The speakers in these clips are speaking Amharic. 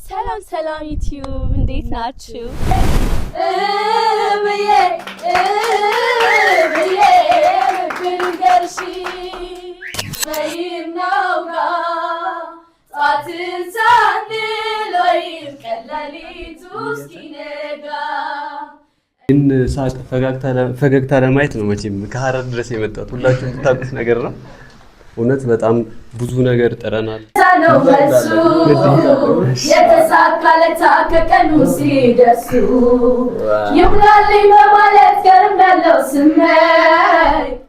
ሰላም ዩቲዩብ እንዴት ናችሁ? ሳቅ ፈገግታ ለማየት ነው መቼም ከሐረር ድረስ የመጣሁት ሁላችሁም የምታውቁት ነገር ነው። እውነት በጣም ብዙ ነገር ጥረናል። የተሳካለታ ከቀኑ ሲደርሱ ይብላልኝ በማለት ገርም ያለው ስሜት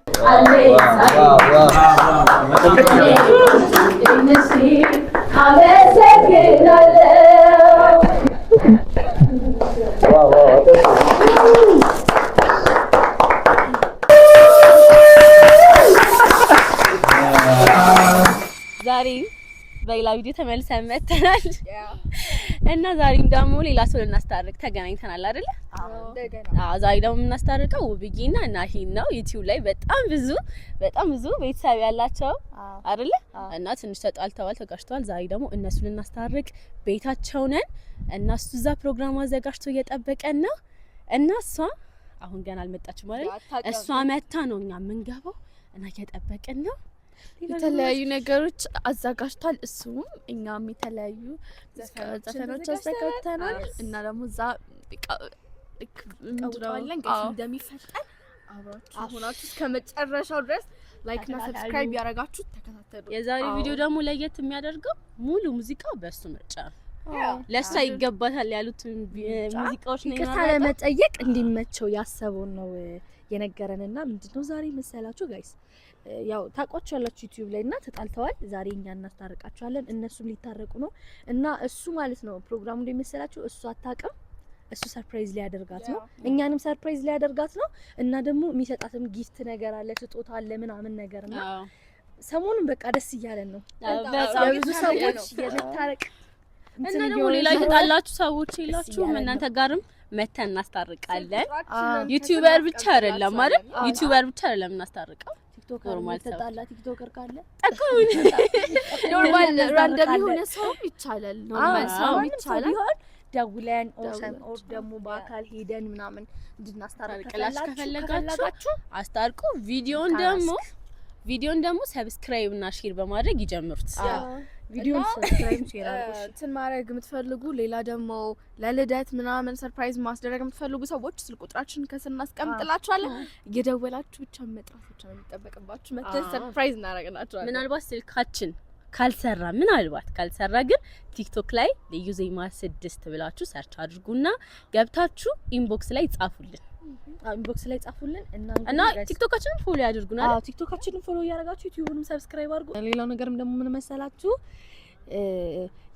ዛሬ በሌላ ቪዲዮ ተመልሰን መጥተናል እና ዛሬም ደግሞ ሌላ ሰው ልናስታርቅ ተገናኝተናል አይደል? አዎ ዛሬ ደግሞ የምናስታርቀው ውብዬና ናሂን ነው። ዩቲዩብ ላይ በጣም ብዙ ቤተሰብ ያላቸው አይደል? እና ትንሽ ተጣልተዋል፣ ተጋጭተዋል። ዛሬ ደግሞ እነሱን ልናስታርቅ ቤታቸው ነን እና እሱ እዛ ፕሮግራም አዘጋጅቶ እየጠበቀን ነው እና እሷ አሁን ገና አልመጣችም ማለት እሷ መታ ነው እኛ የምንገባው እና እየጠበቅን ነው። የተለያዩ ነገሮች አዘጋጅቷል። እሱም እኛም የተለያዩ ዘፈኖች አዘጋጅተናል እና ደግሞ እዛ ቀውጣለን ጋር እንደሚፈጠር አሁናችሁ እስከመጨረሻው ድረስ ላይክ እና ሰብስክራይብ ያደረጋችሁ ተከታተሉ። የዛሬው ቪዲዮ ደግሞ ለየት የሚያደርገው ሙሉ ሙዚቃው በሱ ምርጫ ነው። ለሷ ይገባታል ያሉት ሙዚቃዎች ነው። ይቅርታ ለመጠየቅ እንዲመቸው ያሰበውን ነው የነገረንና ምንድነው ዛሬ መሰላችሁ ጋይስ ያው ታቋቻላችሁ ዩቲዩብ ላይ እና ተጣልተዋል። ዛሬ እኛ እናስታርቃቸዋለን፣ እነሱም ሊታረቁ ነው እና እሱ ማለት ነው ፕሮግራሙ ላይ መሰላችሁ እሱ አታውቅም። እሱ ሰርፕራይዝ ሊያደርጋት ነው፣ እኛንም ሰርፕራይዝ ሊያደርጋት ነው እና ደግሞ የሚሰጣትም ጊፍት ነገር አለ፣ ስጦታ አለ ምናምን ነገር እና ሰሞኑን በቃ ደስ እያለን ነው። ብዙ ሰዎች የመታረቅ እና ደግሞ ሌላ የተጣላችሁ ሰዎች የላችሁም? እናንተ ጋርም መተን እናስታርቃለን። ዩቲዩበር ብቻ አይደለም ማለት ዩቲዩበር ብቻ አይደለም እናስታርቀው። ቲክቶከር ካለ ጠቁሙን። ኖርማል ራንደም የሆነ ሰው ይቻላል፣ ኖርማል ሰው ይቻላል። ደውለን ኦር ደግሞ በአካል ሄደን ምናምን እንድናስታርቅላችሁ ከፈለጋችሁ አስታርቁ። ቪዲዮን ደግሞ ሰብስክራይብ እና ሼር በማድረግ ይጀምሩት። ቪዲዮን ሰብስክራይብ ሼር አድርጉ። እንትን ማድረግ የምትፈልጉ ሌላ ደግሞ ለልደት ምናምን ሰርፕራይዝ ማስደረግ የምትፈልጉ ሰዎች ስልክ ቁጥራችንን ከስር እናስቀምጥላችኋለን። እየደወላችሁ ብቻ መጥራት ብቻ ነው የሚጠበቅባችሁ። መተን ሰርፕራይዝ እናደርግላችኋለን። ምናልባት ስልካችን ካልሰራ ግን ቲክቶክ ላይ ልዩ ዜማ 6 ብላችሁ ሰርች አድርጉና ገብታችሁ ኢንቦክስ ላይ ጻፉልን። እና ቲክቶካችንን ፎሎ ያድርጉና ቲክቶካችንን ፎሎ ያደርጋችሁ ዩቲዩብንም ሰብስክራይብ አድርጉ። ሌላው ነገርም ደግሞ ምን መሰላችሁ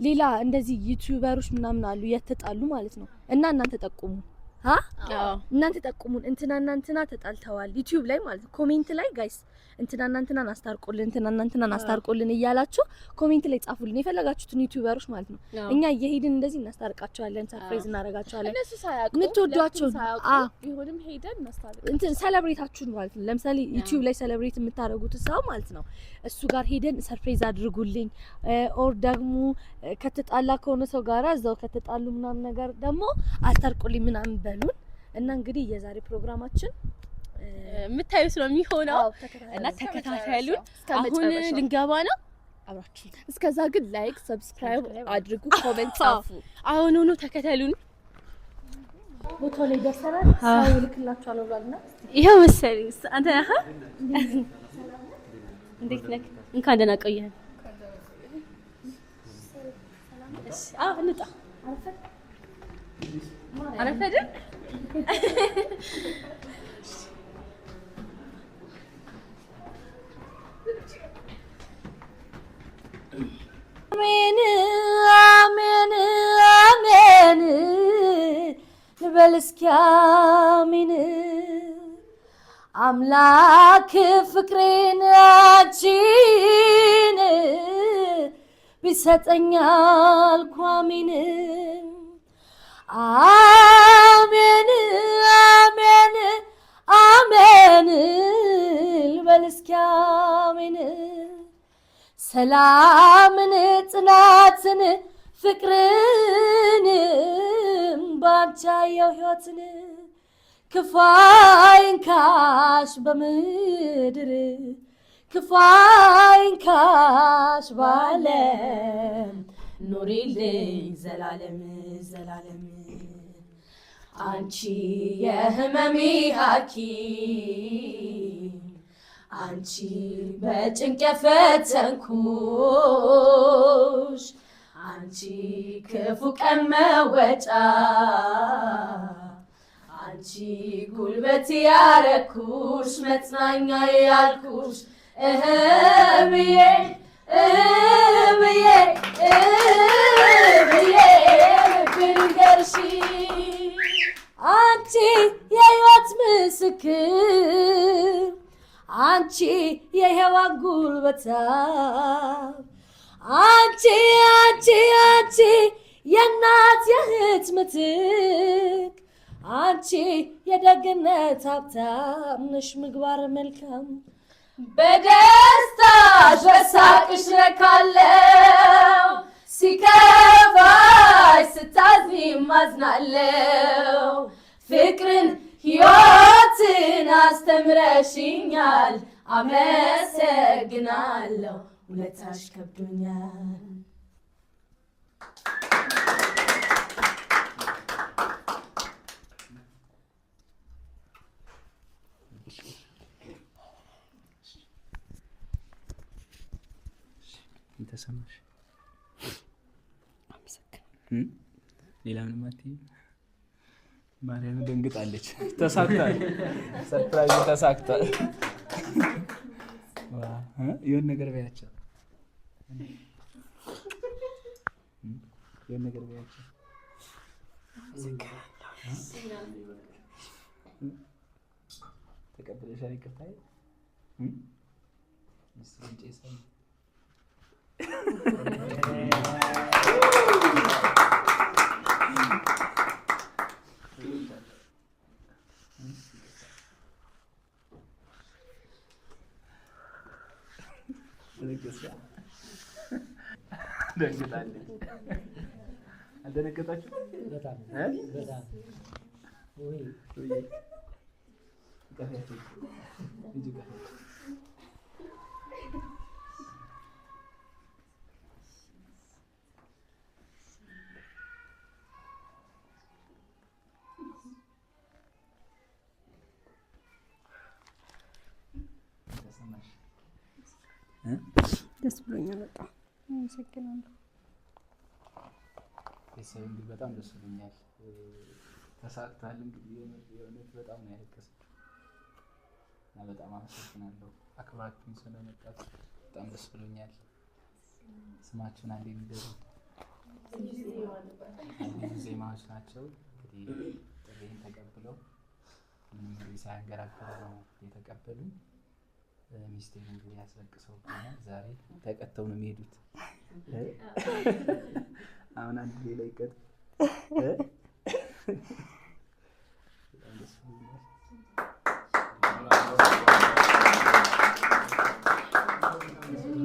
ሌላ እንደዚህ ዩቲዩበሮች ምናምን አሉ የተጣሉ ማለት ነው እና እናንተ ጠቁሙ እናንተ ጠቁሙን እንትና ተጣልተዋል ዩቲዩብ ላይ ማለት ነው። ኮሜንት ላይ ጋይስ እንትና አስታርቁልን እያላችሁ ኮሜንት ላይ ጻፉልን የፈለጋችሁትን ዩቲዩበሮች ማለት ነው። እኛ እየሄድን እንደዚህ እናስታርቃቸዋለን፣ ሰርፕራይዝ እናደርጋቸዋለን። እነሱ ሳያውቁ ምትወዷቸው ይሁንም ሄደን እናስታርቅ እንትን ሴሌብሬታችሁን ማለት ነው። ለምሳሌ ዩቲዩብ ላይ ሴሌብሬት የምታደርጉት ሰው ማለት ነው እሱ ጋር ሄደን ሰርፕራይዝ አድርጉልኝ። ኦር ደግሞ ከተጣላ ከሆነ ሰው ጋር እዛው ከተጣሉ ምናምን ነገር ደግሞ አስታርቁልኝ ምናምን በሉን እና እንግዲህ የዛሬ ፕሮግራማችን የምታዩት ነው የሚሆነው እና ተከታተሉን። አሁን ልንገባ ነው፣ አብራችሁ እስከዛ ግን ላይክ ሰብስክራይብ አድርጉ፣ ኮሜንት ጻፉ። አሁን ተከተሉን። ቦታው ላይ ደርሰናል። ሰው ልክላችኋለሁ ብሏልና ይሄው መሰለኝ። አንተ ነህ? እንዴት ነህ? እንኳን ደህና ቆየህ። እሺ እንጣ አረፈድን። አሜን ልበል እስኪ አሜን። አምላክ ፍቅሬን አንቺን ቢሰጠኝ አልኩ አሜን አሜን አሜን አሜን ልበል እስኪ አሜን። ሰላምን ጽናትን ፍቅርን ባንቻየው ሕይወትን ክፋይንካሽ በምድር ክፋይንካሽ ባለም ኑሪልኝ ዘላለም ዘላለም አንቺ የህመሜ ሐኪም አንቺ በጭንቅ የፈተንኩሽ አንቺ ክፉ ቀን መወጫ አንቺ ጉልበት ያረኩሽ መጽናኛ ያልኩሽ ብዬ ብንገርሽ አንቺ የሕይወት ምስክር አንቺ የሔዋን ጉልበታ አንቺ የእናት የእህት ምትክ አንቺ የደግነት ሀብታም ነሽ ምግባር መልካም በደስታሽ በሳቅሽ ረካለው ሲከፋሽ ስታዝኝ ማዝናለው ፍቅርን ሕይወትን አስተምረሽኛል አመሰግናለሁ ውለታሽ ከብዶኛል ተሰማሽ ሌላ ምንም አትይም ማርያም ደንግጣለች ተሳክቷል ሰርፕራይዝ ተሳክቷል የሆነ ነገር በያቸው የሆነ ነገር በያቸው ተቀበለሻል ይቅርታዬ ምስል ጨሰኝ ደንግጣለች አልደነገጣችሁ በጣም ወይ ቀፈያችሁ እጅ ቀፈያችሁ ደስ ብሎኛል በጣም አመሰግናለሁ ቤተሰብ እንግዲህ በጣም ደስ ብሎኛል ተሳክቷል እንግዲህ የእውነት በጣም ነው ያለቀሰችው እና በጣም አመሰግናለሁ አክብራችሁኝ ስለመጣችሁ በጣም ደስ ብሎኛል ስማችሁን አንዴ ንገሩኝ ዜማዎች ናቸው እንግዲህ ጥሪን ተቀብለው ምንም ጊዜ ሳያንገራግሩ ነው የተቀበሉኝ ሚስቴን እንግዲህ ያስለቅሰው ዛሬ ተቀተው ነው የሚሄዱት አሁን አንድ ሌላ ይቀጥ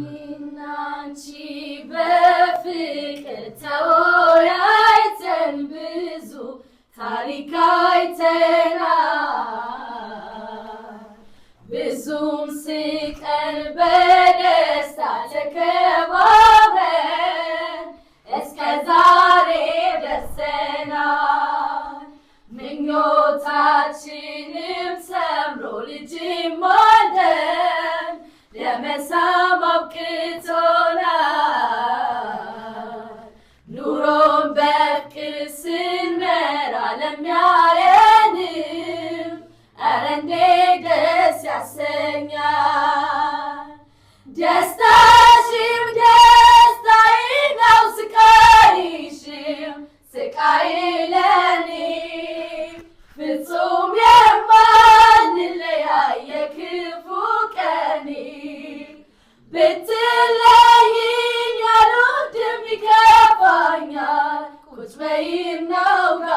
እናንቺ በፍቅር ተወያይተን ብዙ ታሪክ አይተናል ብዙም ስቀን በደስታ ተከባብረን እስከ ዛሬ ደርሰናል ምኞታችንም ሰምሮ ልጅም ወልደን ለመሳም አብቅቶናል ኑሮን በፍቅር ስንመራ ለሚያየንም ኧረ እንዴት ደስ ያሰኛል ደስታሽም ደስታዬ ነው ስቃይሽም ስቃዬ ለኔ ፍጹም የማንለያይ የክፉ ቀኔ ብትለይኝ አልወድም ይከፋኛል ቁጭ በይ እናውጋ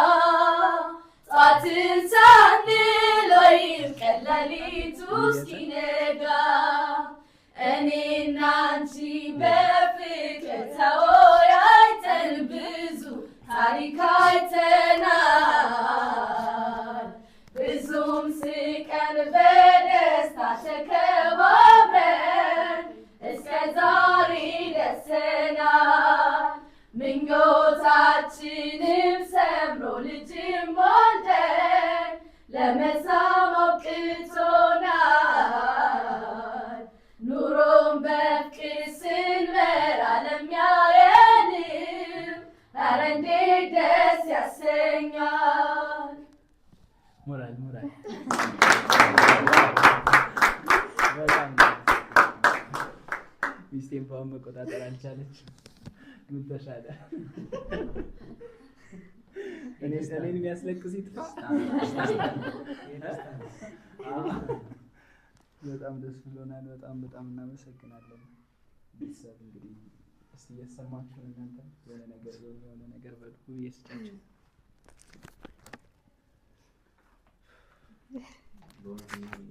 ጧትን ሳንል ወይም ቀን ሌሊቱ እስኪነጋ እኔና አንቺ በፍቅር ተወያይተን ብዙ ታሪክ አይተናል ምኞታችንም ሰምሮ ልጅም ወልደን ለመሳም አብቅቶናል። ኑሮን በፍቅር ስንመራ ለሚያየንም ኧረ እንዴት ደስ ያሰኛል። ሞራል ሚስቴን እንኳን መቆጣጠር አልቻለች። ምን ተሻለ? እኔን የሚያስለቅስ ይጥፋ። በጣም ደስ ብሎናል። በጣም እናመሰግናለን። ቤተሰብ እንግዲህ እስቲ እየሰማችሁን እናንተ የሆነ ነገር በሉ እየስጫችሁ የተሰማኝ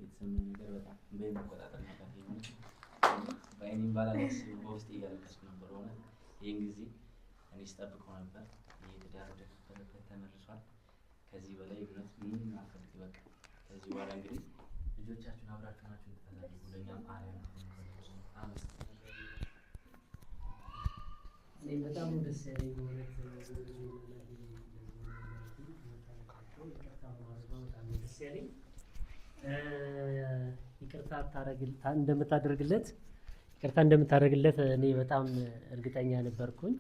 ነገር በጣም በመቆጣጠር ነበር። በአይኔ ባላለቅስ በውስጤ እያለቀስኩ ነበር። እውነት ይህን ጊዜ እኔ ስጠብቀው ነበር። የትዳር ወደ ነበረበት ተመልሷል። ከዚህ በላይ እውነት ምን ማፈልግ በቃ ከዚህ በኋላ እንግዲህ ልጆቻችሁን አብራችሁ ናችሁ ተታደጉ። ለእኛም አርአያ ነው። እኔ በጣም ደስ ያለኝ በእውነት ደስ ያለኝ ይቅርታ እንደምታደርግለት እኔ በጣም እርግጠኛ ነበርኩኝ።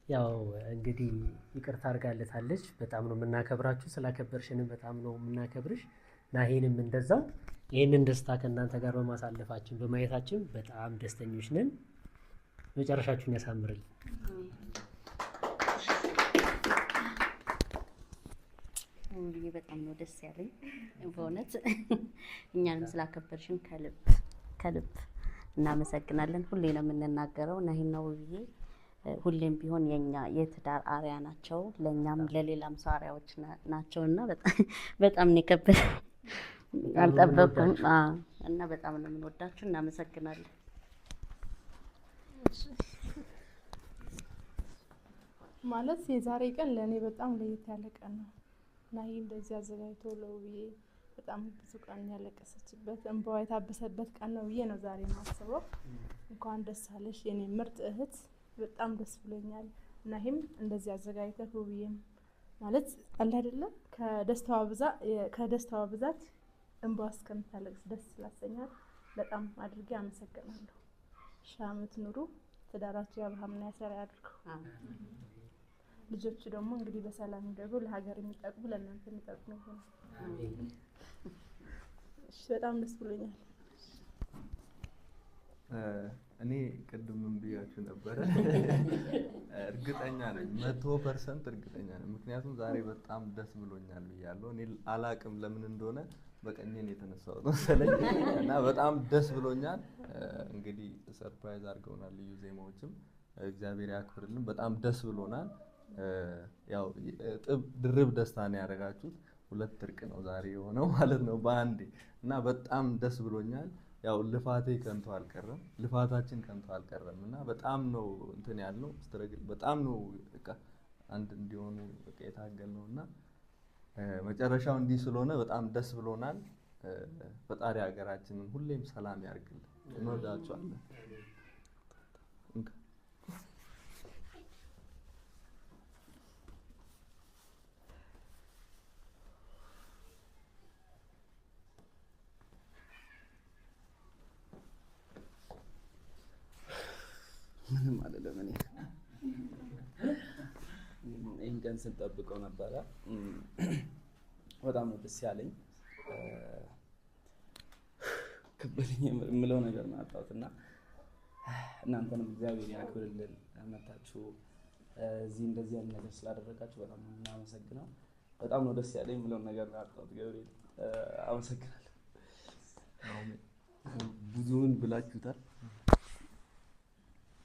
ያው እንግዲህ ይቅርታ አድርጋለታለች። በጣም ነው የምናከብራችሁ። ስላከበርሽንም በጣም ነው የምናከብርሽ። ናሂንም እንደዛው። ይህንን ደስታ ከእናንተ ጋር በማሳለፋችን በማየታችን በጣም ደስተኞች ነን። መጨረሻችሁን ያሳምርልን። ውብዬ በጣም ነው ደስ ያለኝ በእውነት እኛንም ስላከበርሽን ከልብ እናመሰግናለን። ሁሌ ነው የምንናገረው ናሂና ውብዬ ሁሌም ቢሆን የኛ የትዳር አርአያ ናቸው። ለኛም ለሌላም ሰው አርአያዎች ናቸውና በጣም ነው የከበደ አልጠበኩም እና በጣም ነው የምንወዳችሁ። እናመሰግናለን። ማለት የዛሬ ቀን ለእኔ በጣም ለየት ያለ ቀን ነው። ናሂ እንደዚህ አዘጋጅቶ ለውብዬ በጣም ብዙ ቀን ያለቀሰችበት እንባዋ የታበሰበት ቀን ነው ብዬ ነው ዛሬ የማስበው። እንኳን ደስ አለሽ የኔ ምርጥ እህት፣ በጣም ደስ ብሎኛል። ናሂም እንደዚህ አዘጋጅተህ ውብዬም ማለት አለ አይደለ ከደስታዋ ብዛት እንባዋ እስከምታለቅስ ደስ ስላሰኛል በጣም አድርጌ አመሰግናለሁ። ሺህ ዓመት ኑሩ። ትዳራችሁ የአብርሃምና የሳራ ያድርገው። ልጆቹ ደግሞ እንግዲህ በሰላም ይደጉ፣ ለሀገር የሚጠቅሙ ለእናንተ የሚጠቅሙ ይሆኑ። እሺ በጣም ደስ ብሎኛል። እኔ ቅድምም ብያችሁ ነበረ እርግጠኛ ነኝ 100% እርግጠኛ ነኝ። ምክንያቱም ዛሬ በጣም ደስ ብሎኛል ብያለሁ። እኔ አላቅም ለምን እንደሆነ በቀኔን የተነሳሁት መሰለኝ እና በጣም ደስ ብሎኛል። እንግዲህ ሰርፕራይዝ አድርገውናል ልዩ ዜማዎችም፣ እግዚአብሔር ያክብርልን። በጣም ደስ ብሎናል። ያው ድርብ ደስታ ነው ያደረጋችሁት። 2 እርቅ ነው ዛሬ የሆነው ማለት ነው በአንዴ እና በጣም ደስ ብሎኛል። ያው ልፋታችን ከንቱ አልቀረም እና በጣም ነው እንትን ያልነው ስትረግል በጣም ነው በቃ አንድ እንዲሆኑ በቃ የታገልነው እና መጨረሻው እንዲህ ስለሆነ በጣም ደስ ብሎናል። ፈጣሪ ሀገራችንን ሁሌም ሰላም ያርግልን። እንወዳችኋለን። ምንም አይደለም። እኔ ይህን ቀን ስንጠብቀው ነበረ። በጣም ነው ደስ ያለኝ። ከበደኝ የምለው ነገር ነው ያጣሁት እና እናንተንም እግዚአብሔር ያክብርልን። መታችሁ እዚህ እንደዚህ ያለ ነገር ስላደረጋችሁ በጣም ነው የማመሰግነው። በጣም ነው ደስ ያለኝ የምለው ነገር ነው ያጣሁት። ገብርኤል አመሰግናለሁ። ብዙውን ብላችሁታል።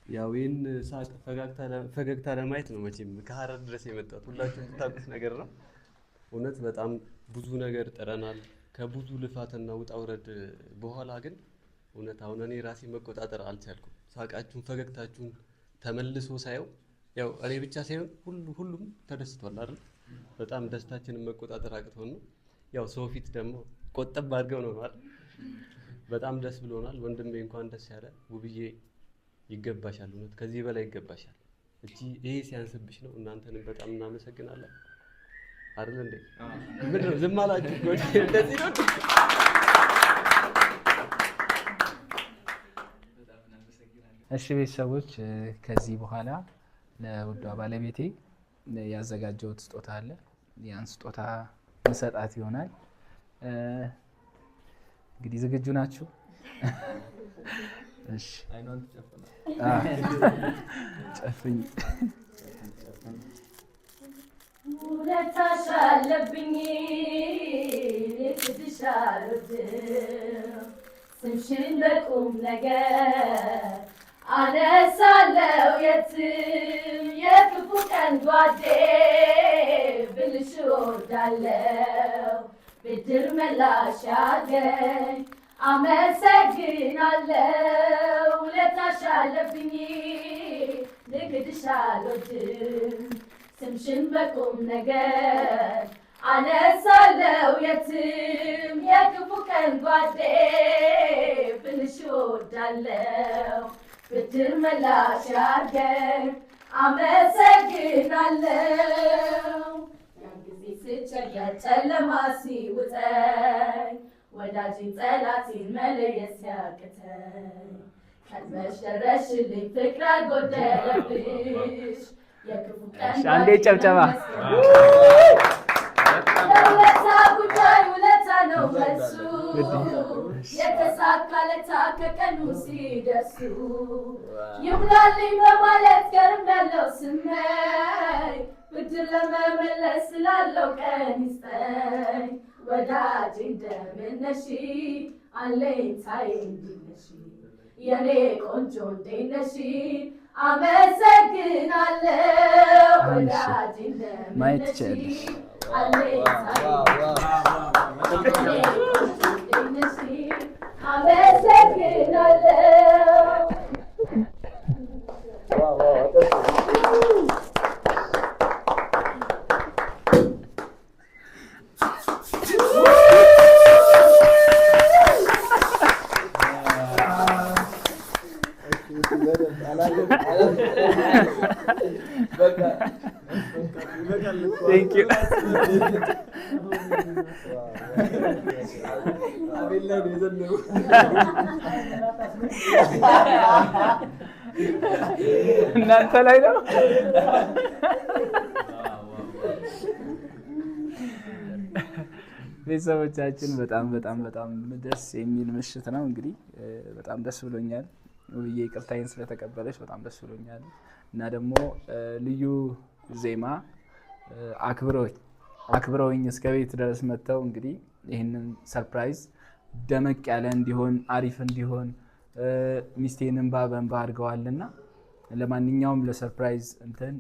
ያው ይህን ሳቅ ፈገግታ ለማየት ነው መቼም ከሀረር ድረስ የመጣሁት። ሁላችሁም የምታውቁት ነገር ነው። እውነት በጣም ብዙ ነገር ጥረናል ከብዙ ልፋትና ውጣ ውረድ በኋላ ግን እውነት አሁን እኔ ራሴ መቆጣጠር አልቻልኩም። ሳቃችሁን ፈገግታችሁን ተመልሶ ሳየው ያው እኔ ብቻ ሳይሆን ሁሉም ተደስቷል አይደል? በጣም ደስታችንን መቆጣጠር አቅቶን ነው። ያው ሰው ፊት ደግሞ ቆጠብ አድርገው ነው አይደል? በጣም ደስ ብሎናል። ወንድሜ እንኳን ደስ ያለ። ውብዬ ይገባሻል፣ እውነት ከዚህ በላይ ይገባሻል። ይሄ ሲያንስብሽ ነው። እናንተንም በጣም እናመሰግናለን። አይደል እንዴ? ምንድን ነው ዝም አላችሁ? እንደዚህ ነው። እሺ ቤተሰቦች ከዚህ በኋላ ለውዷ ባለቤቴ ያዘጋጀሁት ስጦታ አለ። ያን ስጦታ እንሰጣት ይሆናል። እንግዲህ ዝግጁ ናችሁ? እሺ አይኗን ትጨፍና ጨፍኝ። ውለታሽ አለብኝ ልክድሻለሁ ስምሽን በቁም ነገር አነሳለው የትም የክፉ ቀን ጓዴ ብልሽ እወዳለው ብድር መላሽ ያገኝ አመሰግናለው ውለታሽ አለብኝ ልክድሽ አልወድም ስምሽን በቁም ነገር አነሳለው የትም የክፉ ቀን ጓዴ ብልሽ እወዳለው ብድር መላሽ ያርገኝ አመሰግናለው ያን ጊዜ ስቸገር ጨለማ ሲውጠኝ ወዳጅን ጠላቴን መለየት ሲያቅተኝ ቀድመሽ ደረስሽልኝ ፍቅር አልጎደለብሽ የክፉ ቀን አንዴ ጨብጨባ። የውለታ ጉዳይ ውለታ ነው መልሱ የተሳካለታ ከቀኑ ሲደርሱ ይሙላልኝ በማለት ገርሜያለሁ ስመኝ ብድር ለመመለስ ስላለው ቀን ይስጠኝ ወዳጅ እንደምን ነሽ አለኝታዬ እንዴት ነሽ የኔ ቆንጆ እንዴት ነሽ አመሰግናለሁ ወዳጅ እንደምን ነሽ አለኝታዬ Thank you. እናንተ ላይ ነው። ቤተሰቦቻችን በጣም በጣም በጣም ደስ የሚል ምሽት ነው። እንግዲህ በጣም ደስ ብሎኛል። ውብዬ ይቅርታዬን ስለተቀበለች በጣም ደስ ብሎኛል እና ደግሞ ልዩ ዜማ አክብረውኝ እስከ ቤት ድረስ መጥተው እንግዲህ ይህንን ሰርፕራይዝ ደመቅ ያለ እንዲሆን አሪፍ እንዲሆን ሚስቴንን በእንባ አድርገዋልና ለማንኛውም ለሰርፕራይዝ እንትን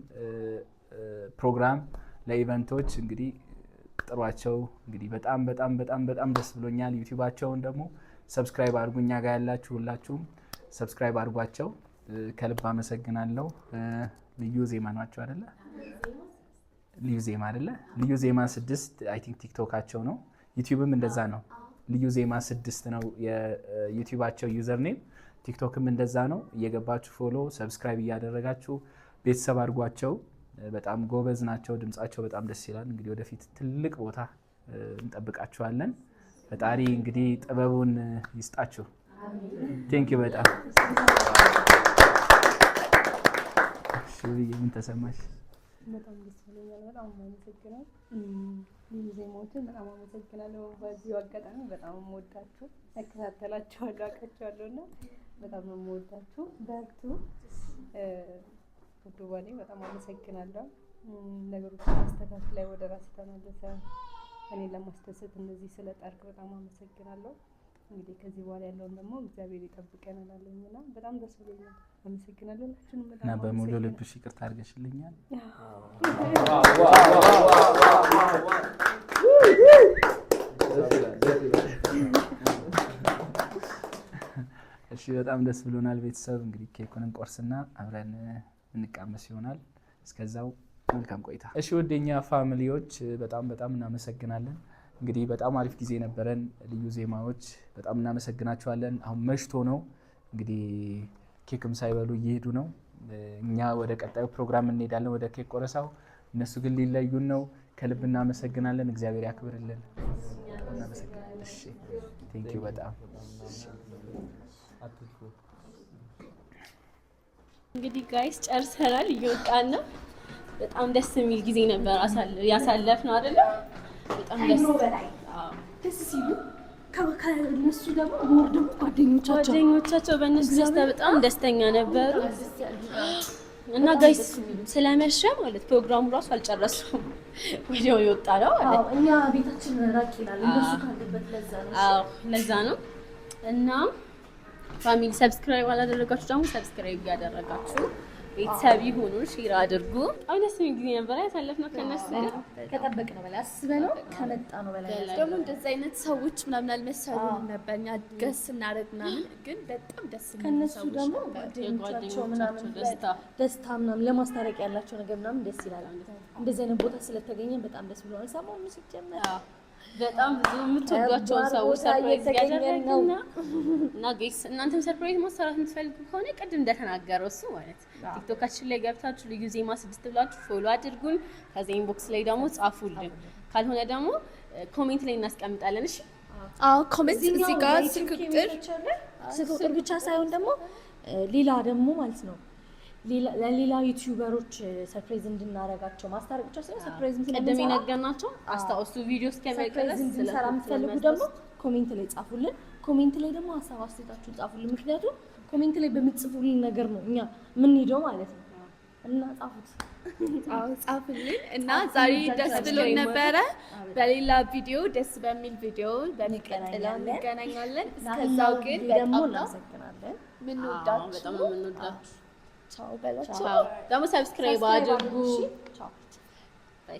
ፕሮግራም ለኢቨንቶች እንግዲህ ጥሯቸው። እንግዲህ በጣም በጣም በጣም በጣም ደስ ብሎኛል። ዩቲዩባቸውን ደግሞ ሰብስክራይብ አድርጉ። እኛ ጋር ያላችሁ ሁላችሁም ሰብስክራይብ አድርጓቸው። ከልብ አመሰግናለሁ። ልዩ ዜማ ናቸው አይደለ? ልዩ ዜማ አይደለ? ልዩ ዜማ 6 አይ ቲንክ ቲክቶካቸው ነው። ዩቲዩብም እንደዛ ነው። ልዩ ዜማ 6 ነው የዩቲዩባቸው ዩዘር ኔም። ቲክቶክም እንደዛ ነው። እየገባችሁ ፎሎ ሰብስክራይብ እያደረጋችሁ ቤተሰብ አድርጓቸው። በጣም ጎበዝ ናቸው። ድምጻቸው በጣም ደስ ይላል። እንግዲህ ወደፊት ትልቅ ቦታ እንጠብቃችኋለን። ፈጣሪ እንግዲህ ጥበቡን ይስጣችሁ። ቴንክ ዩ በጣም ምን ተሰማሽ? በጣም ደስ ብሎኛል። በጣም አመሰግናለሁ። ልዩ ዜማዎችን በጣም አመሰግናለሁ። በዚሁ አጋጣሚ በጣም የምወዳችሁ እከታተላችኋለሁ፣ አውቃችኋለሁ እና በጣም ነው የምወዳችሁ። በርቱ። ውዱ ባሌ በጣም አመሰግናለሁ። ነገሮችን ማስተካከል ላይ ወደ ራስ ተመለሰ እኔን ለማስደሰት እነዚህ ስለጣርክ በጣም አመሰግናለሁ። እንግዲህ ከዚህ በኋላ ያለውን ደግሞ እግዚአብሔር ይጠብቀን እላለሁና በጣም ደስ ብሎኛል። አመሰግናለሁ። ሁላችሁንም በጣም እና በሙሉ ልብሽ ይቅርታ አድርገሽልኛል። እሺ በጣም ደስ ብሎናል። ቤተሰብ እንግዲህ ኬኩንም ቆርስና አብረን እንቃመስ ይሆናል። እስከዛው መልካም ቆይታ። እሺ ወደኛ ፋሚሊዎች በጣም በጣም እናመሰግናለን። እንግዲህ በጣም አሪፍ ጊዜ ነበረን። ልዩ ዜማዎች በጣም እናመሰግናቸዋለን። አሁን መሽቶ ነው እንግዲህ ኬክም ሳይበሉ እየሄዱ ነው። እኛ ወደ ቀጣዩ ፕሮግራም እንሄዳለን፣ ወደ ኬክ ቆረሳው። እነሱ ግን ሊለዩን ነው። ከልብ እናመሰግናለን። እግዚአብሔር ያክብርልን። እናመሰግናለን። እሺ ቴንክ ዩ በጣም እንግዲህ ጋይስ ጨርሰናል፣ እየወጣን ነው። በጣም ደስ የሚል ጊዜ ነበር ያሳለፍነው አይደለ? በጣም ደስ ሲሉ ከእነሱ ደግሞ ጓደኞቻቸው በእነሱ ደስታ በጣም ደስተኛ ነበሩ። እና ጋይስ ስለመሸ ማለት ፕሮግራሙ ራሱ አልጨረስኩም፣ ወዲያው የወጣ ነው ማለት እኛ ቤታችን ራቅ ይላል እነሱ ካለበት ለዛ ነው። እና ፋሚሊ ሰብስክራይብ አላደረጋችሁ ደግሞ ሰብስክራይብ እያደረጋችሁ ቤተሰብ ይሁኑ፣ ሼር አድርጉ። አሁን ደስ የሚል ጊዜ ነበር ያሳለፍነው ከነሱ ጋር። ከጠበቅነው በላይ አስበነው ከመጣነው በላይ ደግሞ እንደዚህ አይነት ሰዎች ምናምን አልመሰሉንም ነበር። እኛ ገስ እናደርግ ምናምን ግን በጣም ደስ የሚሉ ከነሱ ሰዎች ደግሞ ነበር። ጓደኞቻቸው ምናምን ደስታ ምናምን ለማስታረቅ ያላቸው ነገር ምናምን ደስ ይላል። እንደዚህ አይነት ቦታ ስለተገኘን በጣም ደስ ብሎናል። ሰሞኑን ሲጀመር በጣም ብዙ የምትወዷቸውን ሰዎች ሰርፕራይዝ ያደረግና እና ጋይስ እናንተም ሰርፕራይዝ ማሰራት የምትፈልጉ ከሆነ ቅድም እንደተናገረው እሱ ማለት ቲክቶካችን ላይ ገብታችሁ ልዩ ዜማ 6 ብላችሁ ፎሎ አድርጉን። ከዛ ኢንቦክስ ላይ ደግሞ ጻፉልን፣ ካልሆነ ደግሞ ኮሜንት ላይ እናስቀምጣለን። እሺ ኮሜንት እዚህ ጋር ስልክ ቁጥር ብቻ ሳይሆን ደግሞ ሌላ ደግሞ ማለት ነው ለሌላ ዩቲዩበሮች ሰርፕራይዝ እንድናረጋቸው ማስታረቅ ብቻ ሳይሆን ሰርፕራይዝ ቀደም የነገርናቸው አስታውሱ። ቪዲዮ እስከሚቀርብ እንድንሰራ የምትፈልጉ ደግሞ ኮሜንት ላይ ጻፉልን። ኮሜንት ላይ ደግሞ ሀሳብ አስተያየታችሁን ጻፉልን። ምክንያቱም ኮሜንት ላይ በምትጽፉልን ነገር ነው እኛ የምንሄደው ማለት ነው። እና ጻፉልን። እና ዛሬ ደስ ብሎን ነበረ። በሌላ ቪዲዮ ደስ በሚል ቪዲዮ በሚቀጥለው እንገናኛለን። እስከዛው ግን ደግሞ እናመሰግናለን። ምንወዳችሁ በጣም የምንወዳችሁ ቻው በላችሁ። ደግሞ ሰብስክራይብ አድርጉ። ቻው ባይ